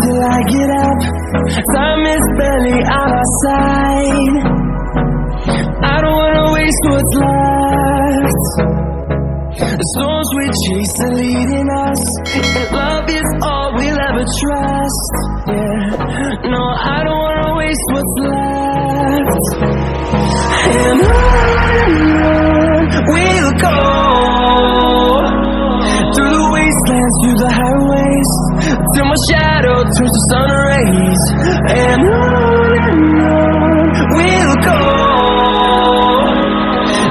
Till I get up, time is barely on our side. I don't wanna waste what's left. The storms we chase are leading us, and love is all we'll ever trust. Yeah, no, I don't wanna waste what's left. And on we'll go, through the wastelands, through the highways, till my shadow turns to sun rays. And on we'll go,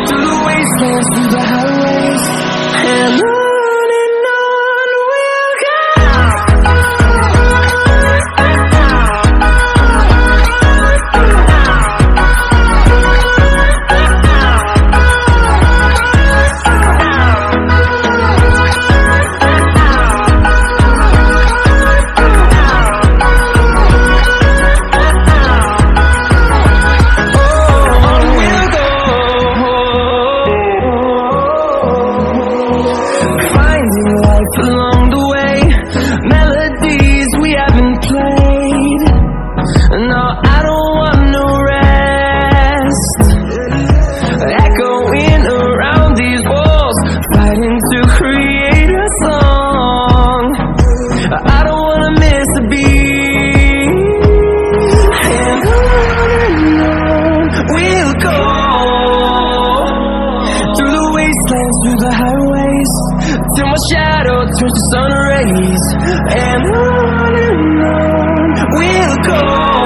through the wastelands, through the highways, and on we'll go. fighting to create a song. I don't wanna miss a beat. And on we'll go, through the wastelands, through the highways, till my shadow turns to sun rays. And on we'll go.